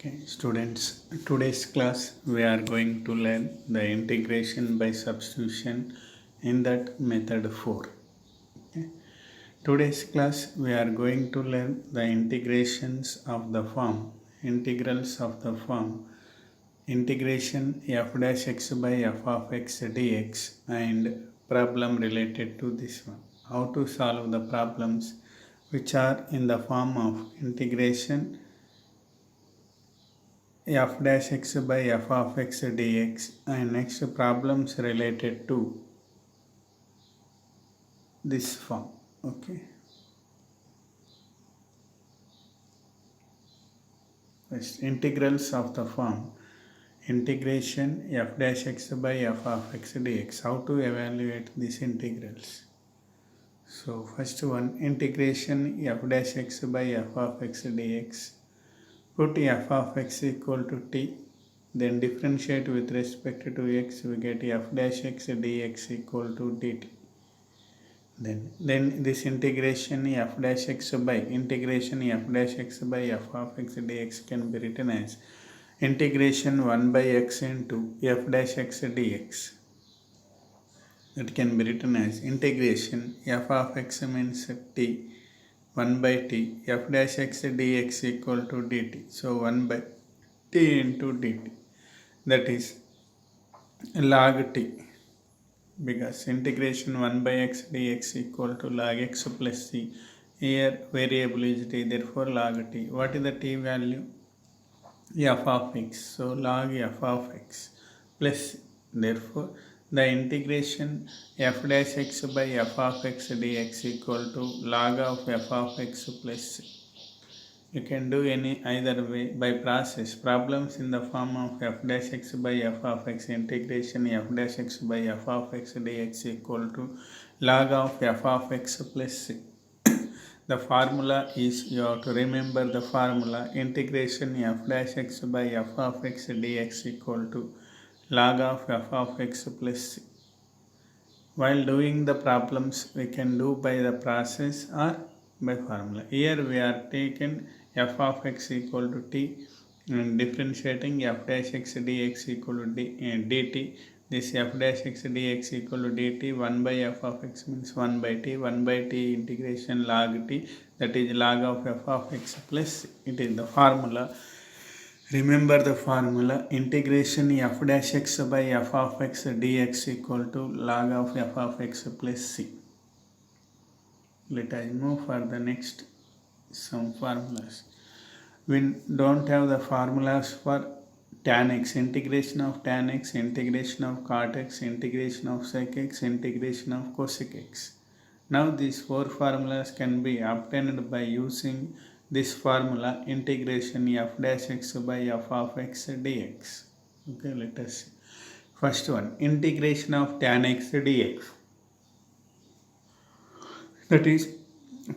Okay, students, today's class we are going to learn the integration by substitution in that method 4. Okay. Today's class we are going to learn the integrations of the form, integrals of the form, integration f dash x by f of x dx and problem related to this one. How to solve the problems which are in the form of integration f dash x by f of x dx, and next problems related to this form. Okay, first integrals of the form integration f dash x by f of x dx. How to evaluate these integrals? So first one, integration f dash x by f of x dx. Put f of x equal to t, then differentiate with respect to x, we get f dash x dx equal to dt. Then this integration f dash x by integration f dash x by f of x dx can be written as integration 1 by x into f dash x dx. That can be written as integration f of x means t, 1 by t, f dash x dx equal to dt. So 1 by t into dt, that is log t, because integration 1 by x dx equal to log x plus c. Here variable is t, therefore log t. What is the t value? F of x. So log f of x plus c. Therefore the integration f dash x by f of x dx equal to log of f of x plus c. You can do any either way by process. Problems in the form of f dash x by f of x integration f dash x by f of x dx equal to log of f of x plus c. The formula is, you have to remember the formula, integration f dash x by f of x dx equal to log of f of x plus c. While doing the problems, we can do by the process or by formula. Here we are taken f of x equal to t and differentiating f dash x dx equal to dt. This f dash x dx equal to dt, 1 by f of x means 1 by t, 1 by t integration log t, that is log of f of x plus c. It is the formula. Remember the formula, integration f dash x by f of x dx equal to log of f of x plus c. Let us move for the next some formulas. We don't have the formulas for tan x, integration of tan x, integration of cot x, integration of sec x, integration of cosec x. Now these four formulas can be obtained by using this formula, integration f dash x by f of x dx. Okay, let us see. First one, integration of tan x dx. That is,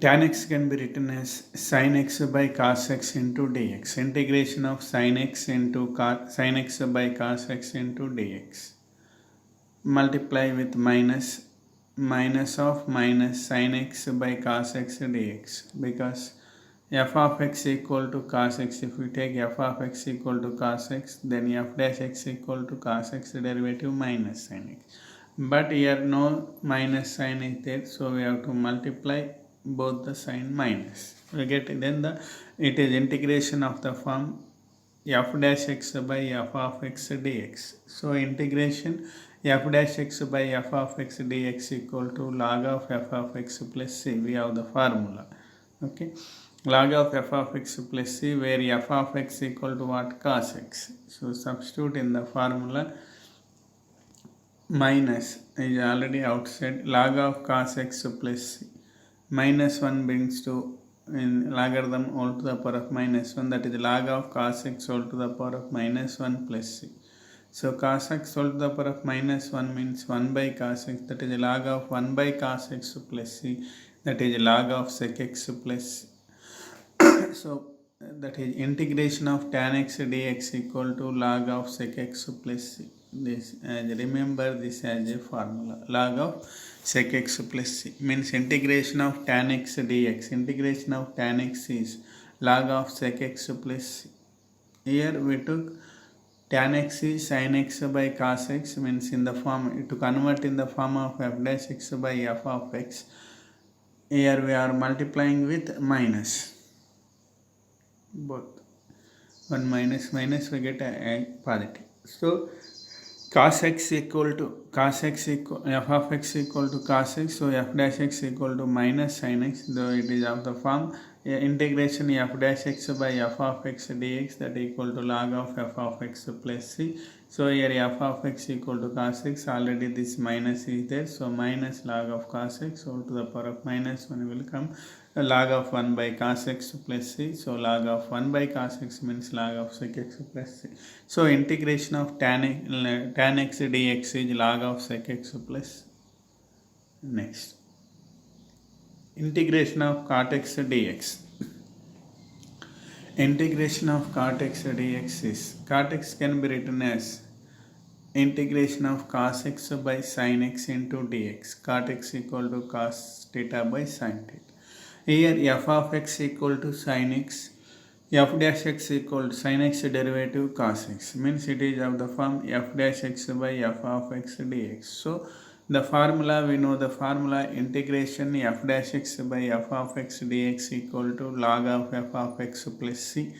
tan x can be written as sin x by cos x into dx. Integration of sin x into sin x by cos x into dx. Multiply with minus of minus sin x by cos x dx, because f of x equal to cos x. If we take f of x equal to cos x, then f dash x equal to cos x derivative minus sin x. But here no minus sign is there, so we have to multiply both the sign minus. We get then it is integration of the form f dash x by f of x dx. So integration f dash x by f of x dx equal to log of f of x plus c. We have the formula. Okay, log of f of x plus c, where f of x equal to what? Cos x. So substitute in the formula. Minus is already outside, log of cos x plus c. Minus 1 brings to in logarithm all to the power of minus 1, that is log of cos x all to the power of minus 1 plus c. So cos x all to the power of minus 1 means 1 by cos x, that is log of 1 by cos x plus c, that is log of sec x plus c. So that is integration of tan x dx equal to log of sec x plus c. This remember this as a formula, log of sec x plus c means integration of tan x dx. Integration of tan x is log of sec x plus c. Here we took tan x is sin x by cos x, means in the form, to convert in the form of f dash x by f of x. Here we are multiplying with minus both. 1 minus minus we get a positive. So cos x equal to cos x equal f of x equal to cos x, so f dash x equal to minus sin x, though it is of the form integration f dash x by f of x dx, that equal to log of f of x plus c. So here f of x equal to cos x, already this minus is there, so minus log of cos x, so to the power of minus 1 will come log of 1 by cos x plus c. So log of 1 by cos x means log of sec x plus c. So integration of tan x dx is log of sec x plus. Next, integration of cot x dx. Integration of cot x dx is, cot x can be written as integration of cos x by sin x into dx. Cot x equal to cos theta by sin theta. Here f of x equal to sin x, f dash x equal to sin x derivative cos x, means it is of the form f dash x by f of x dx. So the formula, we know the formula, integration f dash x by f of x dx equal to log of f of x plus c,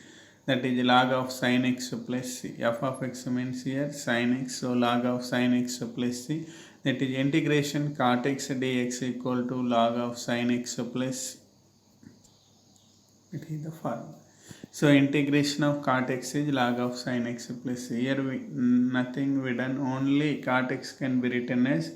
that is log of sin x plus c. F of x means here sin x, so log of sin x plus c, that is integration cot x dx equal to log of sin x plus c. It is the formula. So integration of cot x is log of sin x plus c. Here nothing we done, only cot x can be written as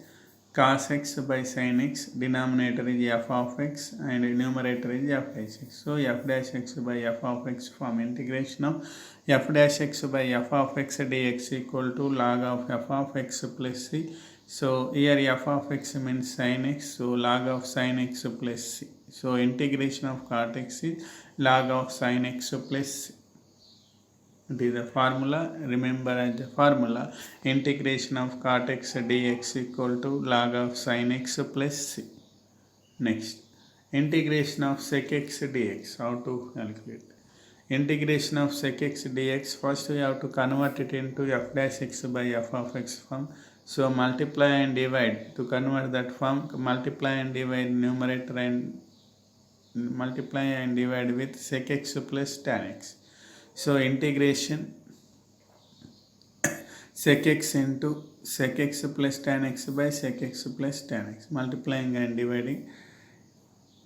cos x by sin x, denominator is f of x and numerator is f dash x. So f dash x by f of x form integration of f dash x by f of x dx equal to log of f of x plus c. So here f of x means sin x, so log of sin x plus c. So integration of cot x is log of sin x plus c. It is the formula, remember as the formula, integration of cot x dx equal to log of sin x plus c. Next, integration of sec x dx, how to calculate? Integration of sec x dx, first we have to convert it into f dash x by f of x form. So multiply and divide, to convert that form, multiply and divide numerator and multiply and divide with sec x plus tan x. So integration sec x into sec x plus tan x by sec x plus tan x, multiplying and dividing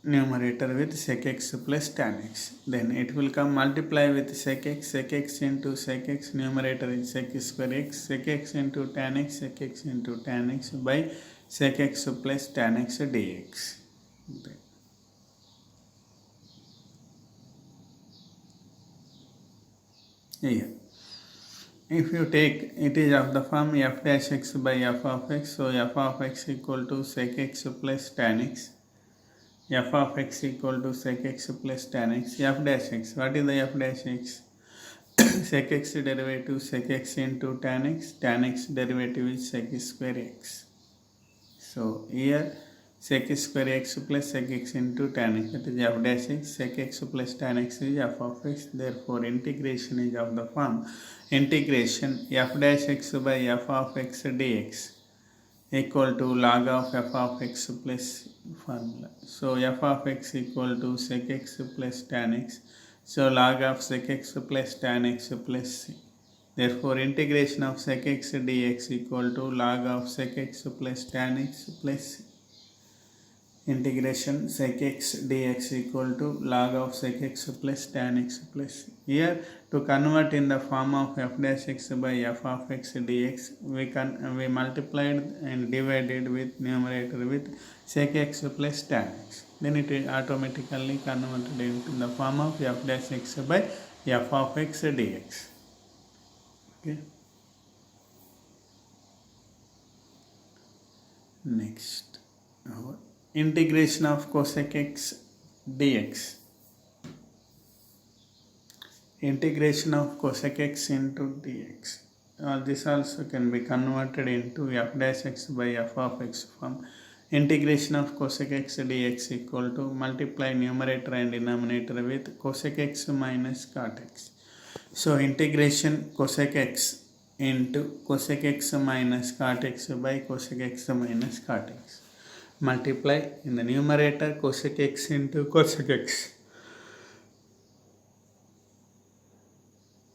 numerator with sec x plus tan x. Then it will come multiply with sec x into sec x, numerator is sec square x into tan x into tan x by sec x plus tan x dx. Here, if you take, it is of the form f dash x by f of x, so f of x equal to sec x plus tan x, f of x equal to sec x plus tan x, f dash x, what is the f dash x? Sec x derivative sec x into tan x derivative is sec square x. So here sec square x plus sec x into tan x, that is f dash x, sec x plus tan x is f of x, therefore integration is of the form integration f dash x by f of x dx equal to log of f of x plus formula. So f of x equal to sec x plus tan x, so log of sec x plus tan x plus c. Therefore integration of sec x dx equal to log of sec x plus tan x plus c. Integration sec x dx equal to log of sec x plus tan x plus c. Here to convert in the form of f dash x by f of x dx, we multiplied and divided with numerator with sec x plus tan x. Then it is automatically converted into the form of f dash x by f of x dx. Okay. Next, integration of cosec x dx. Integration of cosec x into dx. This also can be converted into f dash x by f of x form. Integration of cosec x dx equal to multiply numerator and denominator with cosec x minus cot x. So integration cosec x into cosec x minus cot x by cosec x minus cot x. Multiply in the numerator cosec x into cosec x.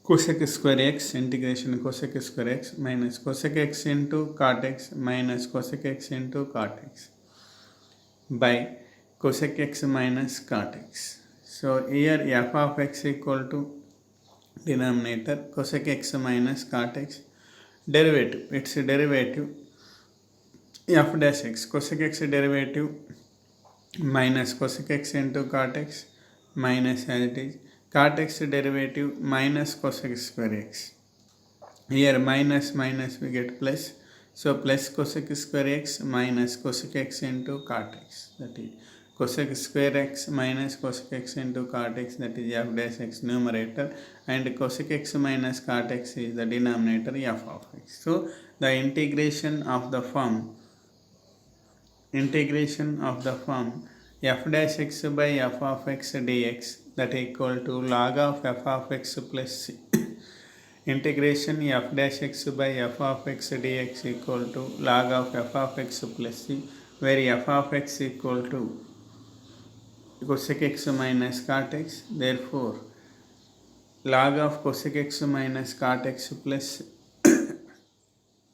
Cosec square x integration cosec square x minus cosec x into cot x minus cosec x into cot x by cosec x minus cot x. So here f of x equal to denominator cosec x minus cot x, derivative, its derivative f dash x, cosec x derivative minus cosec x into cot x minus as it is cot x derivative minus cosec square x. Here minus minus we get plus, so plus cosec square x minus cosec x into cot x, that is cosec square x minus cosec x into cot x, that is f dash x numerator, and cosec x minus cot x is the denominator f of x. So the integration of the form f dash x by f of x dx, that equal to log of f of x plus c. Integration f dash x by f of x dx equal to log of f of x plus c, where f of x equal to cosec x minus cot x. Therefore log of cosec x minus cot x plus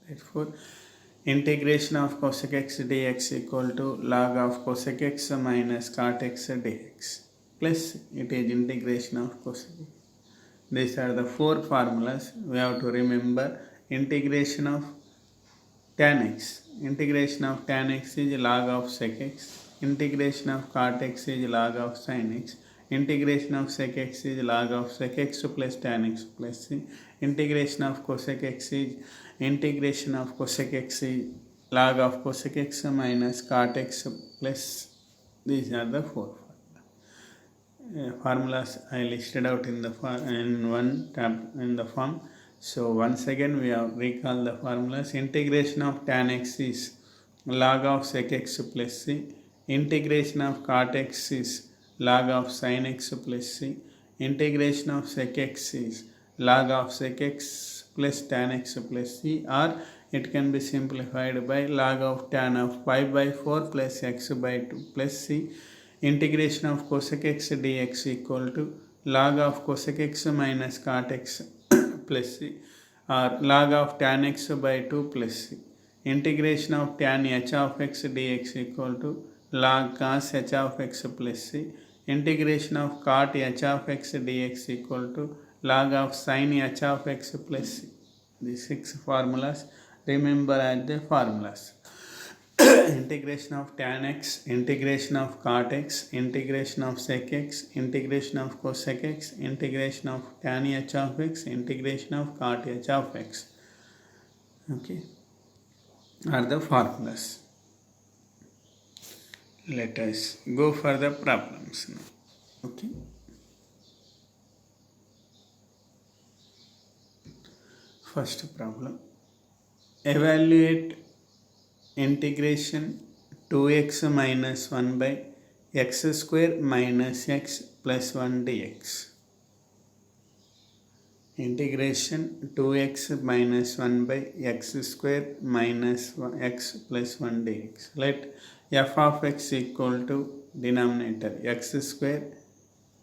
therefore integration of cosec x dx equal to log of cosec x minus cot x dx, plus it is integration of cosec. These are the four formulas we have to remember. Integration of tan x. Integration of tan x is log of sec x. Integration of cot x is log of sin x. Integration of sec x is log of sec x plus tan x plus c. Integration of cosec x is log of cosec x minus cot x plus. These are the four formulas I listed out in the form. So once again we have recall the formulas. Integration of tan x is log of sec x plus c. Integration of cot x is log of sin x plus c. Integration of sec x is log of sec x plus tan x plus c, or it can be simplified by log of tan of pi by 4 plus x by 2 plus c. Integration of cosec x dx equal to log of cosec x minus cot x plus c, or log of tan x by 2 plus c. Integration of tan h of x dx equal to log cos h of x plus c. Integration of cot h of x dx equal to log of sin h of x plus c. These 6 formulas remember as the formulas. Integration of tan x, integration of cot x, integration of sec x, integration of cosec x, integration of tan h of x, integration of cot h of x. Okay, are the formulas. Let us go for the problems now. Okay. First problem. Evaluate integration 2x minus 1 by x square minus x plus 1 dx. Integration 2x minus 1 by x square minus x plus 1 dx. Let f of x equal to denominator x square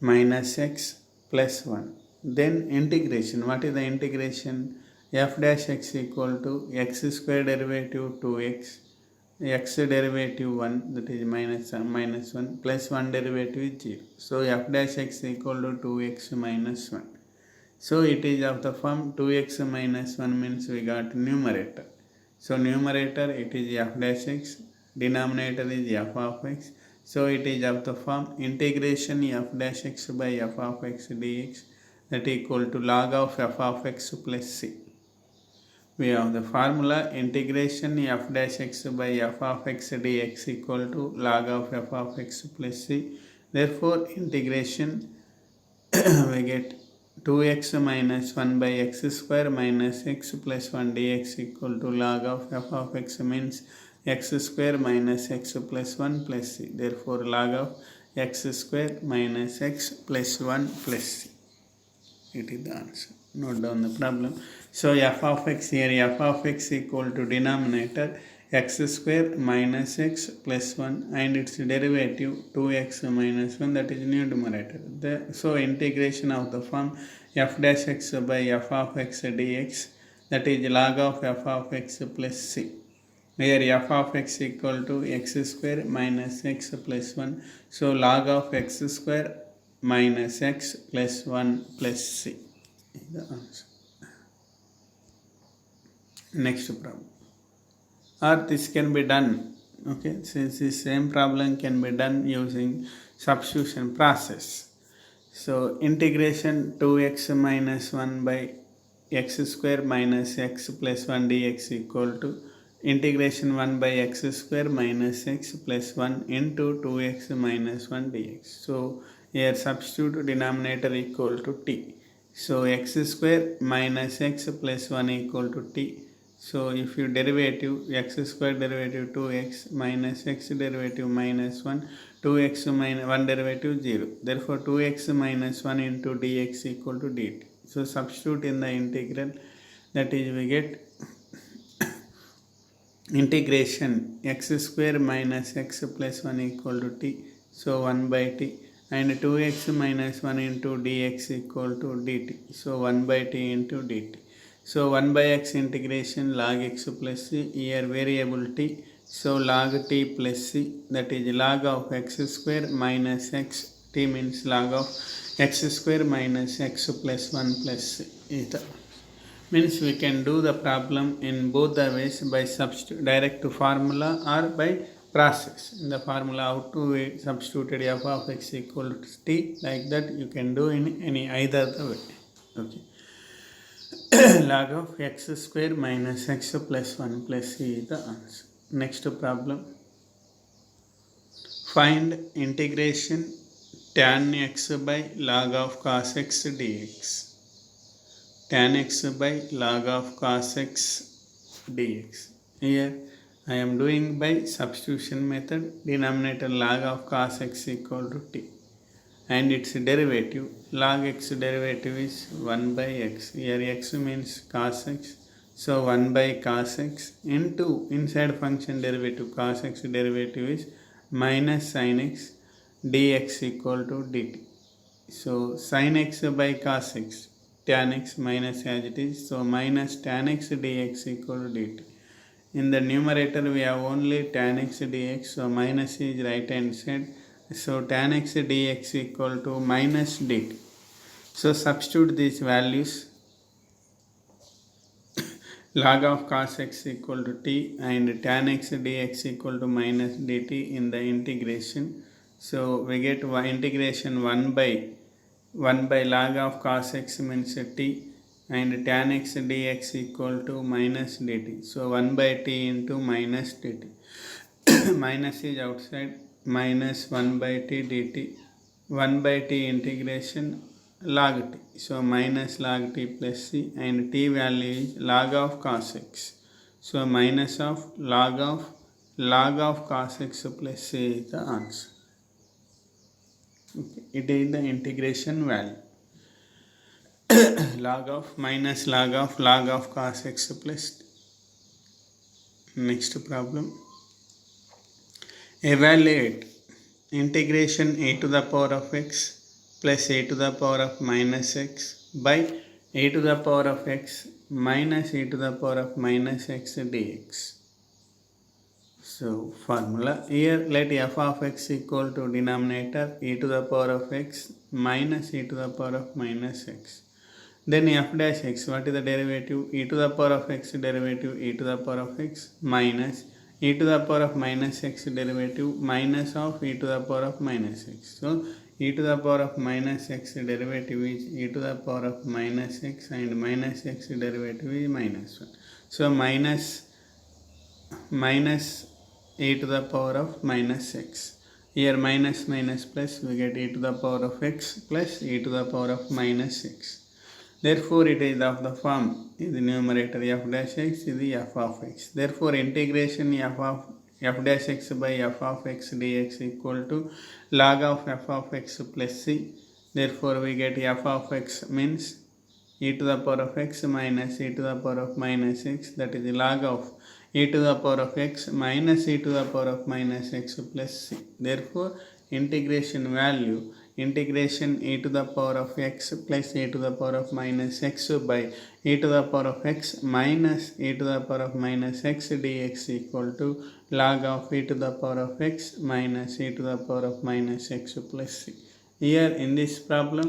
minus x plus 1. Then integration. What is the integration? F dash x equal to x square derivative 2x, x derivative 1, that is minus 1, plus 1 derivative is 0. So f dash x equal to 2x minus 1. So it is of the form 2x minus 1 means we got numerator. So numerator it is f dash x, denominator is f of x. So it is of the form integration f dash x by f of x dx, that equal to log of f of x plus c. We have the formula integration f dash x by f of x dx equal to log of f of x plus c. Therefore integration we get 2x minus 1 by x square minus x plus 1 dx equal to log of f of x means x square minus x plus 1 plus c. Therefore log of x square minus x plus 1 plus c. It is the answer. Note down the problem. So f of x here, f of x equal to denominator x square minus x plus 1 and its derivative 2x minus 1, that is numerator. So integration of the form f dash x by f of x dx, that is log of f of x plus c. Here f of x equal to x square minus x plus 1. So log of x square minus x plus 1 plus c is the answer. Next problem. Or this can be done. Okay, since the same problem can be done using substitution process. So integration 2x minus 1 by x square minus x plus 1 dx equal to integration 1 by x square minus x plus 1 into 2x minus 1 dx. So here substitute denominator equal to t. So x square minus x plus 1 equal to t. So if you derivative x square derivative 2x minus x derivative minus 1, 2x minus 1 derivative 0. Therefore 2x minus 1 into dx equal to dt. So substitute in the integral, that is we get integration x square minus x plus 1 equal to t. So 1 by t and 2x minus 1 into dx equal to dt. So 1 by t into dt. So 1 by x integration log x plus c, here variable t. So log t plus c, that is log of x square minus x, t means log of x square minus x plus 1 plus c. Means we can do the problem in both the ways, by direct to formula or by process. In the formula how to we substituted f of x equal to t, like that you can do in any either the way. Okay. Log of x square minus x plus 1 plus c is the answer. Next problem. Find integration tan x by log of cos x dx. Tan x by log of cos x dx. Here I am doing by substitution method. Denominator log of cos x equal to t. And its derivative, log x derivative is 1 by x. Here x means cos x. So 1 by cos x into inside function derivative, cos x derivative is minus sin x dx equal to dt. So sin x by cos x, tan x minus as it is. So minus tan x dx equal to dt. In the numerator we have only tan x dx. So minus is right hand side. So tan x dx equal to minus dt. So substitute these values. Log of cos x equal to t and tan x dx equal to minus dt in the integration. So we get integration 1 by log of cos x means t and tan x dx equal to minus dt. So 1 by t into minus dt. Minus is outside, minus 1 by t dt. 1 by t integration log t. So minus log t plus c and t value is log of cos x. So minus of log of cos x plus c is the answer. Okay. It is the integration value. Log of minus log of cos x plus t. Next problem. Evaluate integration a to the power of x plus a to the power of minus x by a to the power of x minus a to the power of minus x dx. So formula here, let f of x equal to denominator e to the power of x minus e to the power of minus x. Then f dash x, what is the derivative? E to the power of x derivative e to the power of x minus e to the power of minus x derivative minus of e to the power of minus x. So e to the power of minus x derivative is e to the power of minus x and minus x derivative is minus 1. So minus e to the power of minus x. Here minus plus, we get e to the power of x plus e to the power of minus x. Therefore it is of the form, in the numerator f dash x is the f of x. Therefore integration f dash x by f of x dx equal to log of f of x plus c. Therefore we get f of x means e to the power of x minus e to the power of minus x, that is the log of e to the power of x minus e to the power of minus x plus c. Therefore, integration value, integration e to the power of x plus e to the power of minus x by e to the power of x minus e to the power of minus x dx equal to log of e to the power of x minus e to the power of minus x plus c. Here in this problem,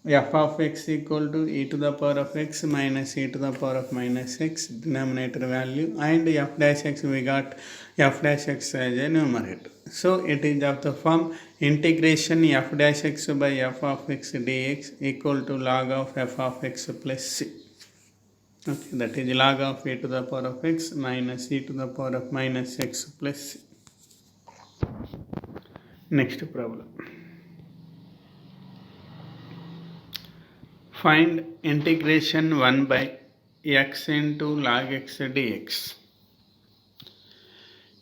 f of x equal to e to the power of x minus e to the power of minus x denominator value, and f dash x we got f dash x as a numerator. So it is of the form integration f dash x by f of x dx equal to log of f of x plus c. Okay, that is log of e to the power of x minus e to the power of minus x plus c. Next problem. Find integration 1 by x into log x dx.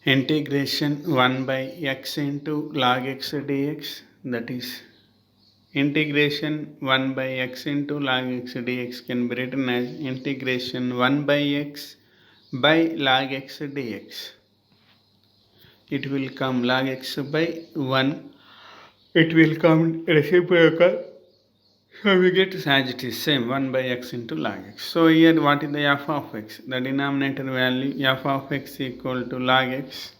Integration 1 by x into log x dx, that is integration 1 by x into log x dx can be written as integration 1 by x by log x dx. It will come log x by 1, it will come reciprocal. So we get as it is same 1 by x into log x. So here what is the f of x? The denominator value f of x equal to log x.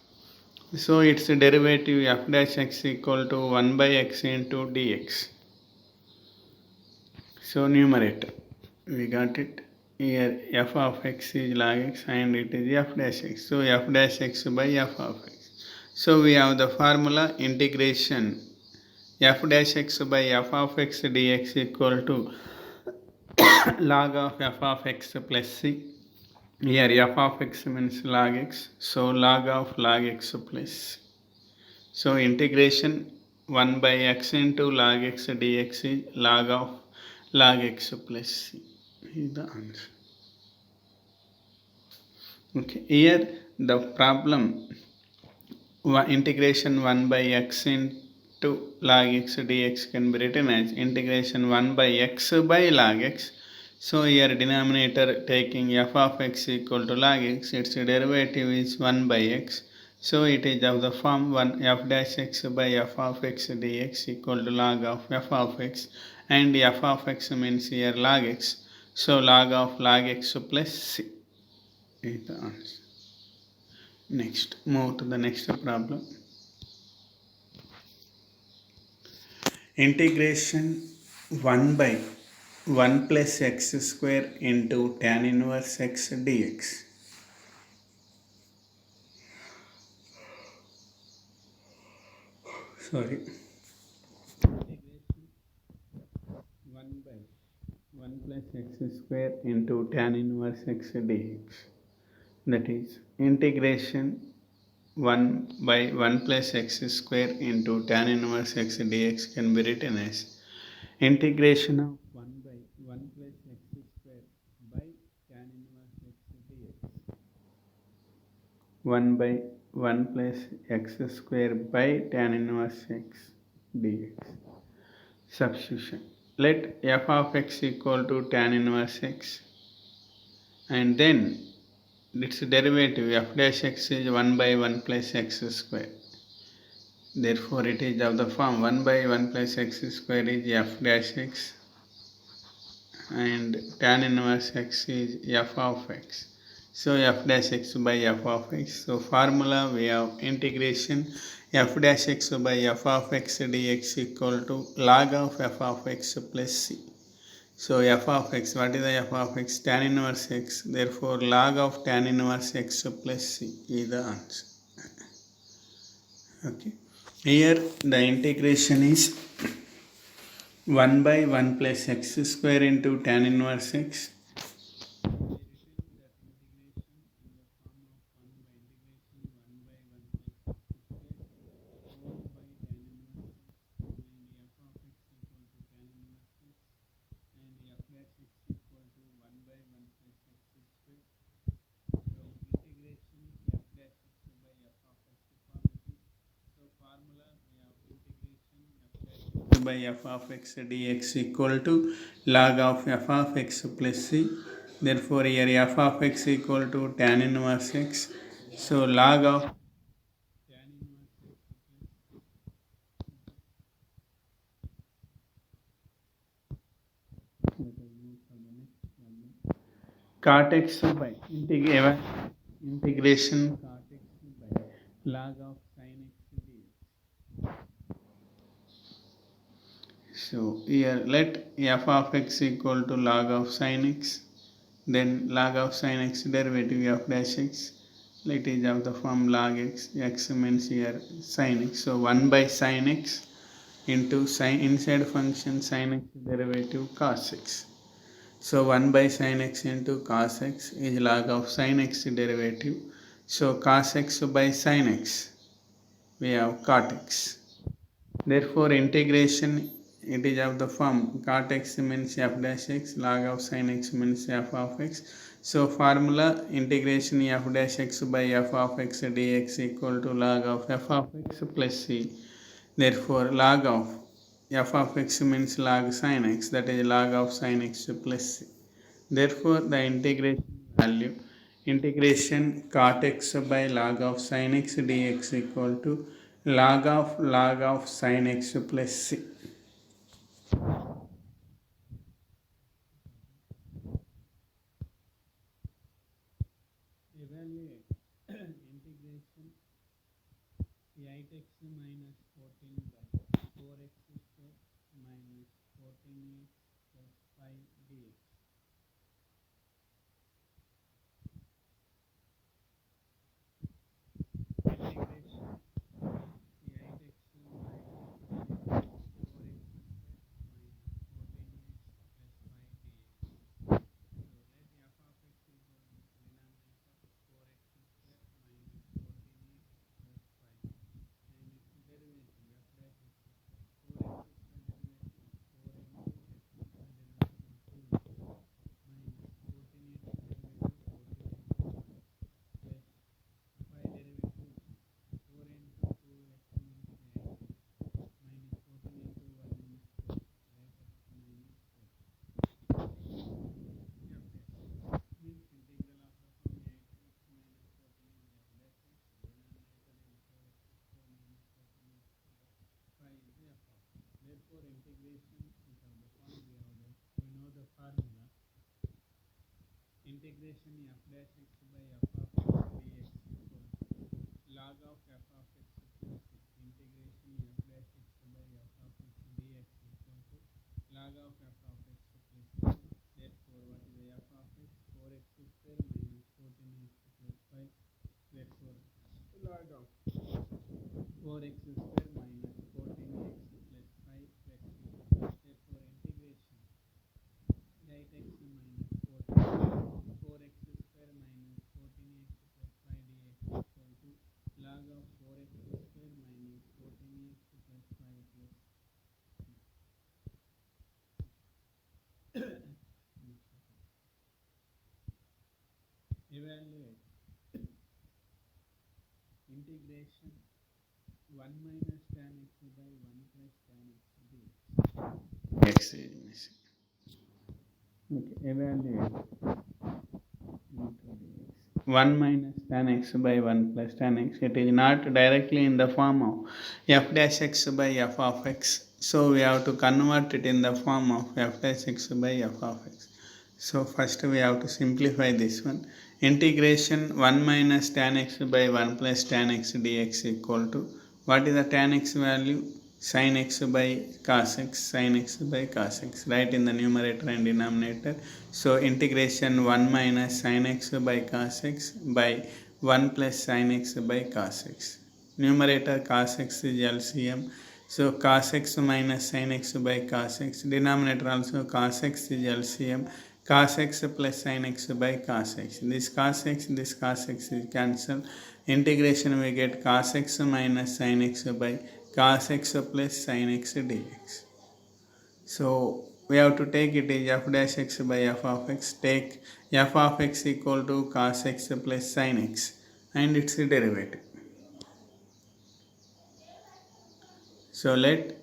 So its derivative f dash x equal to 1 by x into dx. So numerator, we got it. Here f of x is log x and it is f dash x. So f dash x by f of x. So we have the formula integration f dash x by f of x dx equal to log of f of x plus c. Here f of x means log x, so log of log x plus c. So integration 1 by x into log x dx is log of log x plus c is the answer. Okay, here the problem integration 1 by x into log x dx can be written as integration 1 by x by log x. So here denominator taking f of x equal to log x, its derivative is 1 by x. So it is of the form 1 f dash x by f of x dx equal to log of f of x, and f of x means here log x. So log of log x plus c is the answer. Next, move to the next problem. Integration 1 by 1 plus x square into tan inverse x dx. Sorry. 1 by 1 plus x square into tan inverse x dx. That is integration 1 by 1 plus x square into tan inverse x dx can be written as integration of 1 by 1 plus x square by tan inverse x dx. 1 by 1 plus x square by tan inverse x dx. Substitution. Let f of x equal to tan inverse x, and then its derivative f dash x is 1 by 1 plus x square. Therefore, it is of the form 1 by 1 plus x square is f dash x, and tan inverse x is f of x. So f dash x by f of x. So formula we have integration f dash x by f of x dx equal to log of f of x plus c. So f of x, what is the f of x? Tan inverse x. Therefore log of tan inverse x plus c is the answer. Okay. Here the integration is 1 by 1 plus x square into tan inverse x. by f of x dx equal to log of f of x plus c. Therefore here f of x equal to tan inverse x. So log of tan inverse x cot x by integration cot x by log of sin x dx. So here let f of x equal to log of sin x, then log of sin x derivative f dash x. It is of the form log x. X means here sin x. So 1 by sin x into sin inside function sin x derivative cos x. So 1 by sin x into cos x is log of sin x derivative. So cos x by sin x, we have cot x. Therefore integration, it is of the form cot x means f dash x, log of sin x means f of x. So formula integration f dash x by f of x dx equal to log of f of x plus c. Therefore log of f of x means log sin x, that is log of sin x plus c. Therefore the integration value, integration cot x by log of sin x dx equal to log of sin x plus c. Evaluate integration 8x minus 14 by 4x square minus 14x plus 5 dx. Integration 8x minus 4x Therefore integration is of the form we know the formula. Integration f dash x by f of x dx equal to log of f of x plus integration f dash x by f of x dx equal to log of f of x plus. Therefore what is the f of x? 4x square minus 14x plus 5. Therefore log of 4x square minus 14x plus 5 x. Therefore integration 8x minus 4x square minus 14x plus 5 dx equal to log of 4x square minus 14x plus 5 plus. Evaluate integration 1 minus tan x by 1 plus tan x dx. X is missing. Okay, evaluate 1 minus tan x by 1 plus tan x. It is not directly in the form of f dash x by f of x. So we have to convert it in the form of f dash x by f of x. So first we have to simplify this one. Integration 1 minus tan x by 1 plus tan x dx equal to, what is the tan x value? Sin x by cos x, sin x by cos x, right in the numerator and denominator. So integration 1 minus sin x by cos x by 1 plus sin x by cos x. Numerator cos x is LCM. So cos x minus sin x by cos x. Denominator also cos x is LCM. Cos x plus sin x by cos x. This cos x is cancelled. Integration we get cos x minus sin x by cos x plus sin x dx. So we have to take it as f dash x by f of x. Take f of x equal to cos x plus sin x and its derivative. So let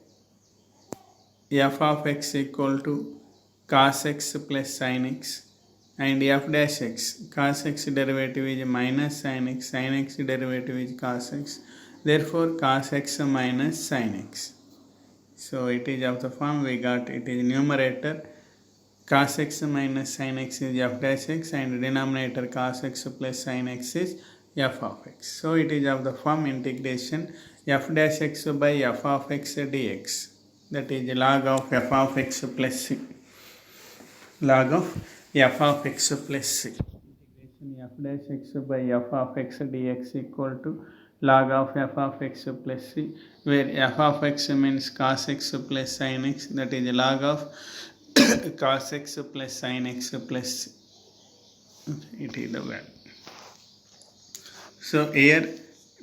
f of x equal to cos x plus sin x, and f dash x, cos x derivative is minus sin x derivative is cos x, therefore cos x minus sin x. So it is of the form we got, it is numerator cos x minus sin x is f dash x, and denominator cos x plus sin x is f of x. So it is of the form integration f dash x by f of x dx, that is log of f of x plus c, log of f of x plus c. Integration f dash x by f of x dx equal to log of f of x plus c, where f of x means cos x plus sin x, that is log of cos x plus sin x plus c. It is the value. So here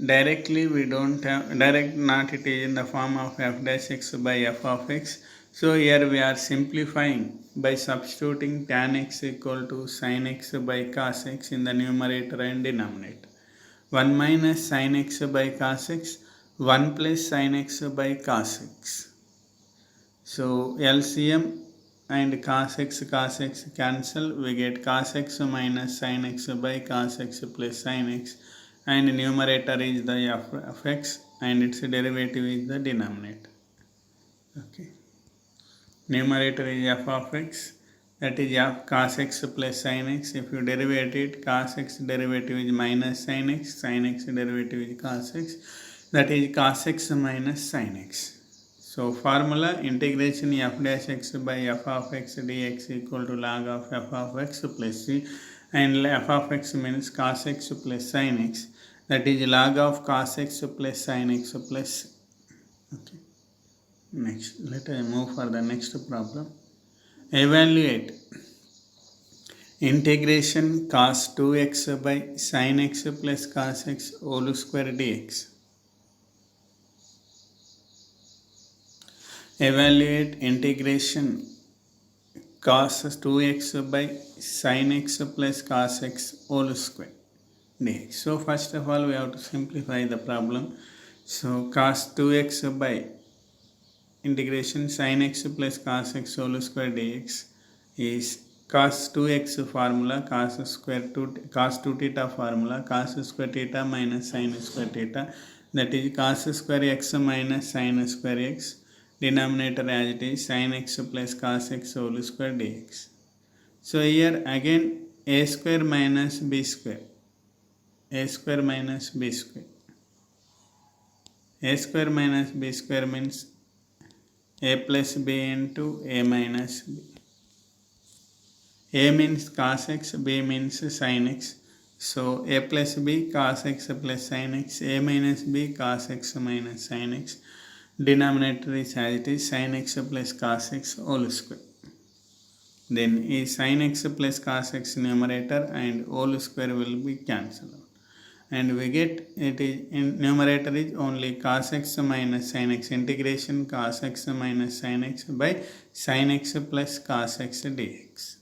directly we don't have direct, not it is in the form of f dash x by f of x. So here we are simplifying by substituting tan x equal to sin x by cos x in the numerator and denominator. 1 minus sin x by cos x, 1 plus sin x by cos x. So LCM and cos x cancel, we get cos x minus sin x by cos x plus sin x, and numerator is the f of x and its derivative is the denominator. Okay, numerator is f of x, that is f cos x plus sin x. If you derivate it, cos x derivative is minus sin x derivative is cos x, that is cos x minus sin x. So formula integration f dash x by f of x dx equal to log of f of x plus c, and f of x means cos x plus sin x, that is log of cos x plus sin x plus c. Okay. Next, let us move for the next problem. Evaluate integration cos 2x by sin x plus cos x whole square dx. Evaluate integration cos 2x by sin x plus cos x whole square dx. So first of all we have to simplify the problem. So cos 2x by integration sin x plus cos x whole square dx is cos 2x formula, cos 2 theta formula, cos square theta minus sin square theta, that is cos square x minus sin square x, denominator as it is sin x plus cos x whole square dx. So here again a square minus b square, a square minus b square, a square minus b square means a plus b into a minus b. A means cos x, b means sin x. So a plus b cos x plus sin x, a minus b cos x minus sin x. Denominator is as it is sin x plus cos x whole square. Then is sin x plus cos x numerator and whole square will be cancelled out. And we get it is in numerator is only cos x minus sin x, integration cos x minus sin x by sin x plus cos x dx.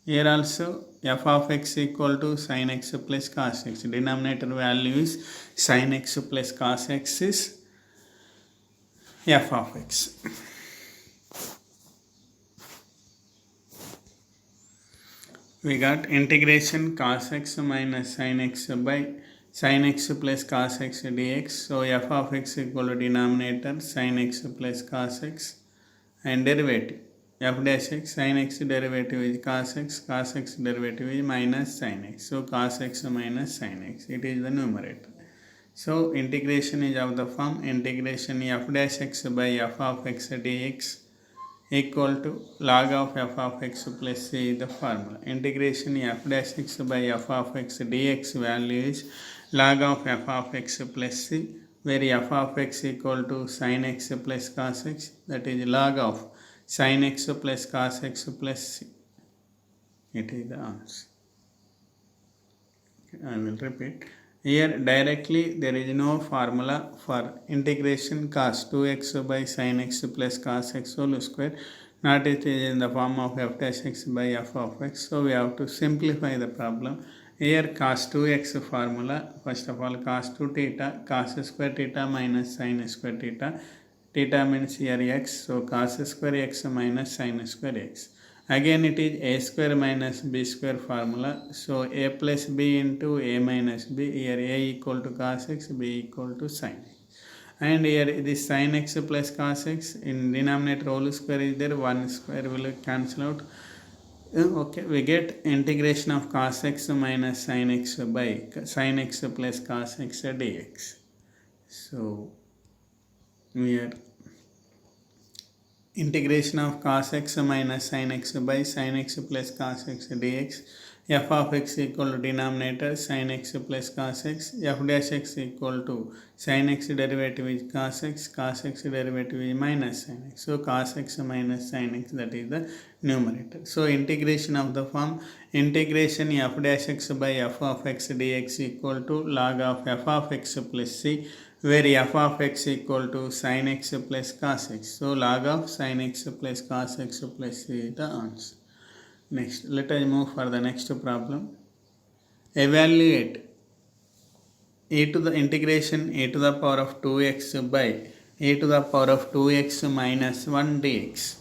Here also f of x equal to sin x plus cos x. Denominator value is sin x plus cos x is f of x. We got integration cos x minus sin x by sin x plus cos x dx. So f of x equal to denominator sin x plus cos x, and derivative f dash x, sin x derivative is cos x derivative is minus sin x. So cos x minus sin x, it is the numerator. So integration is of the form integration f dash x by f of x dx equal to log of f of x plus c is the formula. Integration f dash x by f of x dx value is log of f of x plus c, where f of x equal to sin x plus cos x, that is log of sin x plus cos x plus c. It is the answer. I will repeat. Here directly there is no formula for integration cos 2x by sin x plus cos x whole square, not it is in the form of f dash x by f of x. So we have to simplify the problem. Here cos 2x formula, first of all cos 2 theta, cos square theta minus sin square theta, theta means here x, so cos square x minus sin square x. Again it is a square minus b square formula, so a plus b into a minus b, here a equal to cos x, b equal to sin x. And here this sin x plus cos x, in denominator whole square is there, 1 square will cancel out. Okay, we get integration of cos x minus sin x by sin x plus cos x dx. So we are integration of cos x minus sin x by sin x plus cos x dx. F of x equal to denominator sin x plus cos x, f dash x equal to sin x derivative is cos x derivative is minus sin x. So cos x minus sin x, that is the numerator. So integration of the form integration f dash x by f of x dx equal to log of f of x plus c, where f of x equal to sin x plus cos x. So log of sin x plus cos x plus c is the answer. Next, let us move for the next problem. Evaluate e to the integration e to the power of 2x by e to the power of 2x minus 1 dx.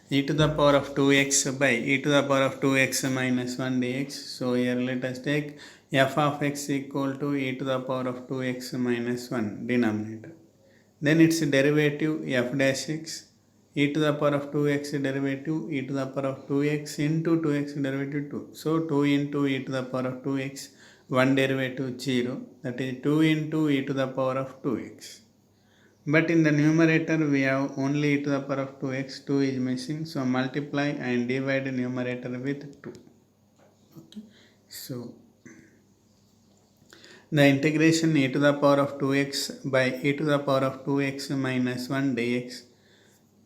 E to the power of 2x by e to the power of 2x minus 1 dx. So here let us take f of x equal to e to the power of 2x minus 1 denominator. Then its derivative f dash x, e to the power of 2x derivative, e to the power of 2x into 2x derivative 2. So 2 into e to the power of 2x, 1 derivative 0, that is 2 into e to the power of 2x. But in the numerator we have only e to the power of 2x, 2 is missing, so multiply and divide the numerator with 2. Okay. So the integration e to the power of 2x by e to the power of 2x minus 1 dx,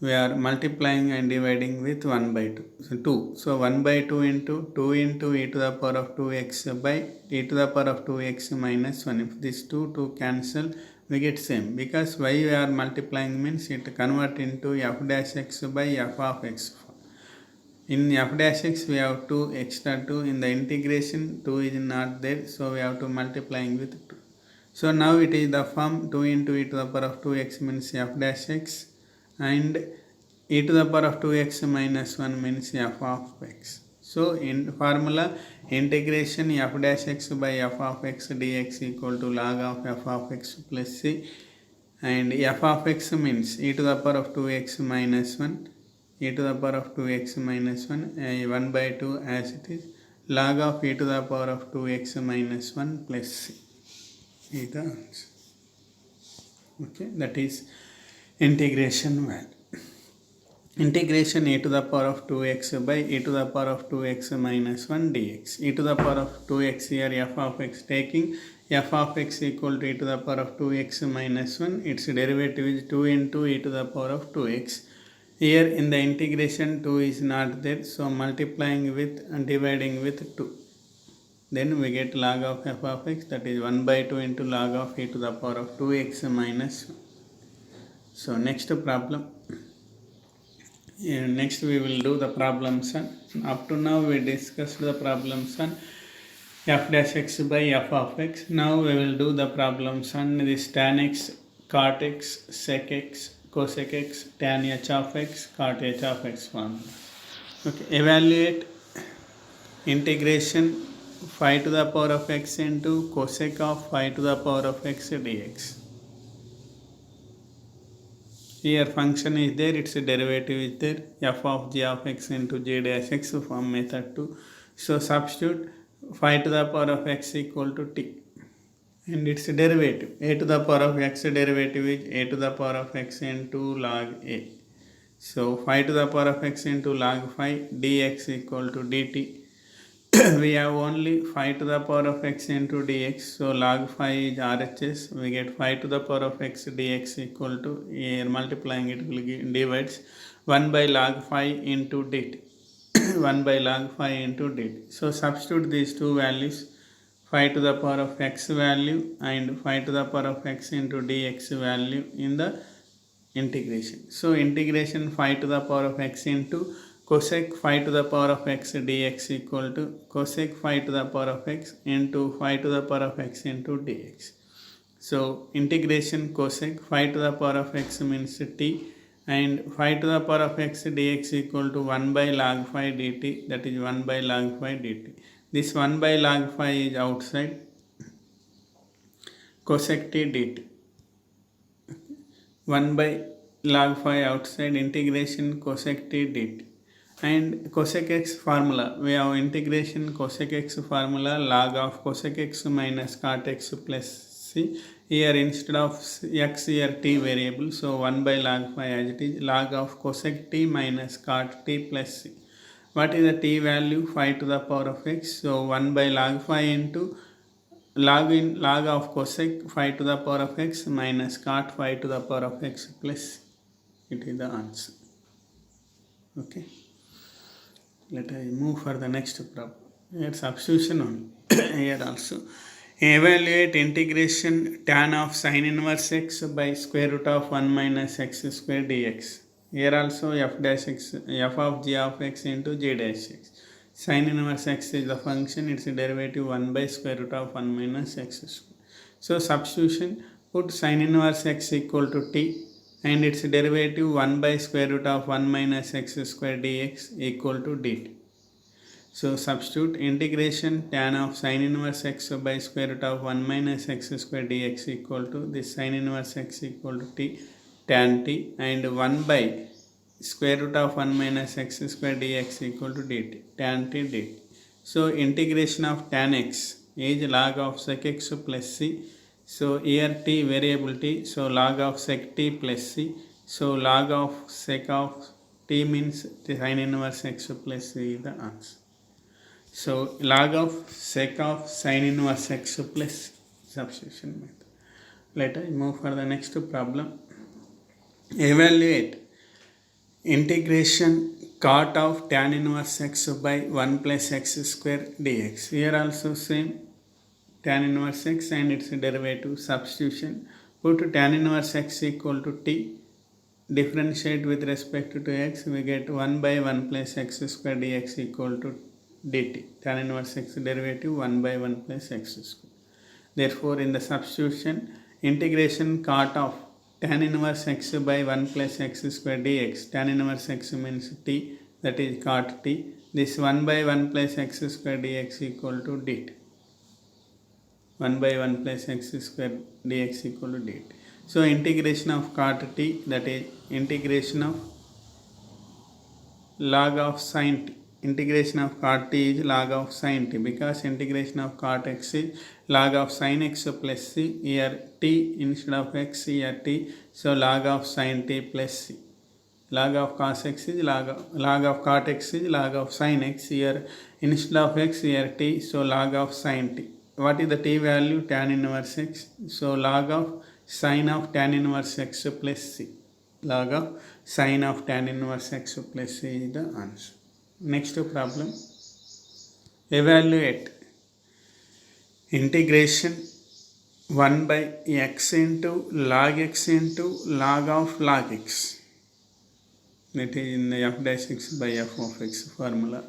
we are multiplying and dividing with 1 by 2. So 2. So 1 by 2 into e to the power of 2x by e to the power of 2x minus 1. If these two cancel, we get same, because why we are multiplying means it convert into f dash x by f of x. In f dash x we have 2 extra 2, in the integration 2 is not there, so we have to multiplying with 2. So now it is the form 2 into e to the power of 2x means f dash x, and e to the power of 2x minus 1 means f of x. So in formula integration f dash x by f of x dx equal to log of f of x plus c, and f of x means e to the power of 2x minus 1, e to the power of 2x minus 1, 1 by 2 as it is, log of e to the power of 2x minus 1 plus c is the answer. Okay, that is integration value. Integration e to the power of 2x by e to the power of 2x minus 1 dx. E to the power of 2x, here f of x, taking f of x equal to e to the power of 2x minus 1, its derivative is 2 into e to the power of 2x. Here in the integration 2 is not there, so multiplying with and dividing with 2. Then we get log of f of x, that is 1 by 2 into log of e to the power of 2x minus 1. So next problem. Next we will do the problems on. Up to now we discussed the problems on f dash x by f of x. Now we will do the problems on this tan x, cot x, sec x, cosec x, tan h of x, cot h of x formula. Okay, evaluate integration phi to the power of x into cosec of phi to the power of x dx. Here function is there, its derivative is there, f of g of x into j dash x from method 2. So substitute phi to the power of x equal to t, and its derivative a to the power of x derivative is a to the power of x into log a. So phi to the power of x into log phi dx equal to dt. We have only phi to the power of x into dx, so log phi is RHS, we get phi to the power of x dx equal to, here multiplying it will give, divides 1 by log phi into dt. 1 by log phi into dt. So substitute these two values, phi to the power of x value and phi to the power of x into dx value in the integration. So integration phi to the power of x into cosec phi to the power of x dx equal to cosec phi to the power of x into phi to the power of x into dx. So integration cosec 5 to the power of x means t, and 5 to the power of x dx equal to 1 by log 5 dt, that is 1 by log 5 dt. This 1 by log 5 is outside, cosec t dt. 1 by log 5 outside, integration cosec t dt. And cosec x formula, we have integration cosec x formula log of cosec x minus cot x plus c. Here instead of x, here t variable, so 1 by log 5 as it is, log of cosec t minus cot t plus c. What is the t value? 5 to the power of x, so 1 by log 5 into log of cosec 5 to the power of x minus cot 5 to the power of x plus, it is the answer. Okay, let us move for the next problem. Here substitution only. Here also evaluate integration tan of sin inverse x by square root of 1 minus x square dx. Here also f dash x, f of g of x into g dash x. Sin inverse x is the function, its derivative 1 by square root of 1 minus x square. So substitution, put sin inverse x equal to t and its derivative 1 by square root of 1 minus x square dx equal to dt. So substitute integration tan of sin inverse x by square root of 1 minus x square dx equal to this sin inverse x equal to t tan t, and 1 by square root of 1 minus x square dx equal to dt, tan t dt. So integration of tan x is log of sec x plus c. So here t variable t, so log of sec t plus c. So log of sec of t means sin inverse x plus c is the answer. So log of sec of sin inverse x plus, substitution method. Let us move for the next problem. Evaluate integration cot of tan inverse x by 1 plus x square dx. Here also same, tan inverse x and its derivative. Substitution, put tan inverse x equal to t, differentiate with respect to x, we get 1 by 1 plus x square dx equal to dt. Tan inverse x derivative 1 by 1 plus x square. Therefore in the substitution, integration cot of tan inverse x by 1 plus x square dx, tan inverse x means t, that is cot t. This 1 by 1 plus x square dx equal to dt. 1 by 1 plus x square dx equal to dt. So integration of cot t, that is integration of log of sin t. Integration of cot t is log of sin t, because integration of cot x is log of sin x plus c. Here t instead of x, here t, so log of sin t plus c. Log of cos x is log of cot x is log of sin x. Here instead of x, here t, so log of sin t. What is the t value? Tan inverse x. So log of sin of tan inverse x plus c. Log of sin of tan inverse x plus c is the answer. Next problem. Evaluate integration 1 by x into log of log x. That is in the f dash x by f of x formula.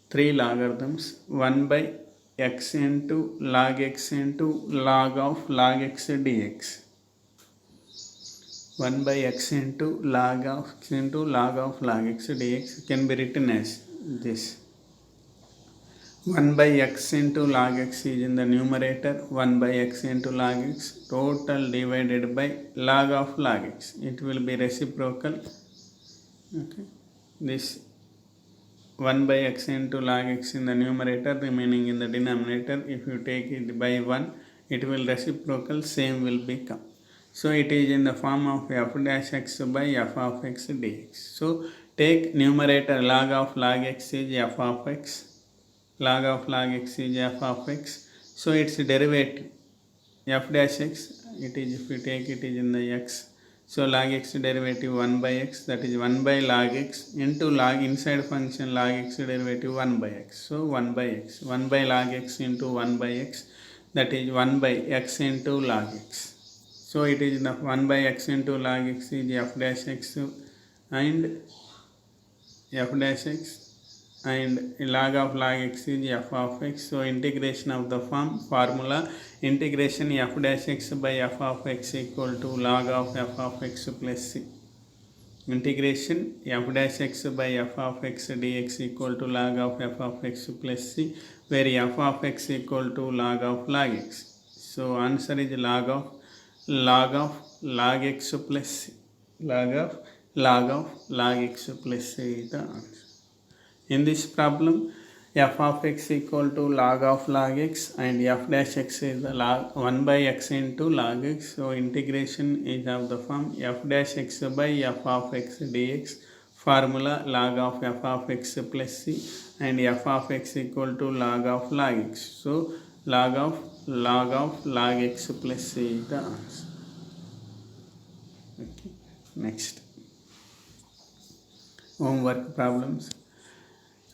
3 logarithms, 1 by x into log of log x dx. 1 by x into log of log x dx can be written as this. 1 by x into log x is in the numerator, 1 by x into log x total divided by log of log x. It will be reciprocal. Okay. This 1 by x into log x in the numerator remaining in the denominator, if you take it by 1, it will reciprocal, same will become. So it is in the form of f dash x by f of x dx. So take numerator, log of log x is f of x, log of log x is f of x. So its derivative f dash x, it is, if you take it is in the x, so log x derivative 1 by x, that is 1 by log x into log inside function log x derivative 1 by x. So 1 by x, 1 by log x into 1 by x, that is 1 by x into log x. So it is the 1 by x into log x is f dash x and f dash x and log of log x is f of x. So integration of the formula integration f dash x by f of x equal to log of f of x plus c. Integration f dash x by f of x dx equal to log of f of x plus c, where f of x equal to log of log x. So answer is log of log x plus c. Log of log x plus c is the answer. In this problem, f of x equal to log of log x and f dash x is the log 1 by x into log x. So integration is of the form f dash x by f of x dx, formula log of f of x plus c, and f of x equal to log of log x. So log of log x plus c is the answer. Okay. Next, homework problems.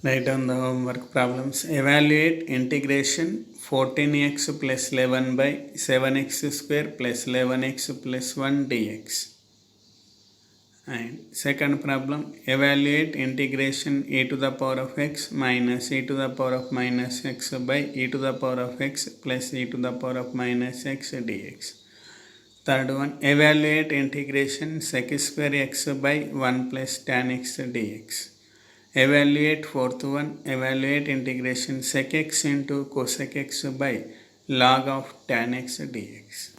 Write down the homework problems. Evaluate integration 14x plus 11 by 7x square plus 11x plus 1 dx. And second problem, evaluate integration e to the power of x minus e to the power of minus x by e to the power of x plus e to the power of minus x dx. Third one, evaluate integration sec square x by 1 plus tan x dx. Evaluate fourth one, evaluate integration sec x into cosec x by log of tan x dx.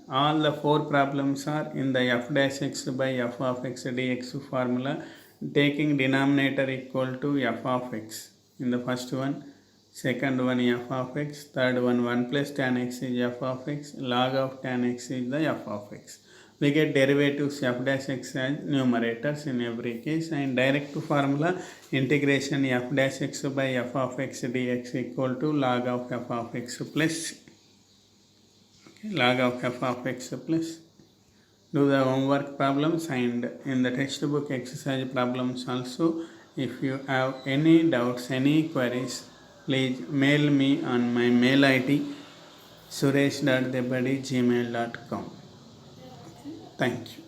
All the four problems are in the f dash x by f of x dx formula, taking denominator equal to f of x. In the first one, second one f of x, third one 1 plus tan x is f of x, log of tan x is the f of x. We get derivatives f dash x as numerators in every case, and direct formula integration f dash x by f of x dx equal to log of f of x plus log of f of x plus. Do the homework problems and in the textbook exercise problems also. If you have any doubts, any queries, please mail me on my mail ID suresh.debadi@gmail.com. Thank you.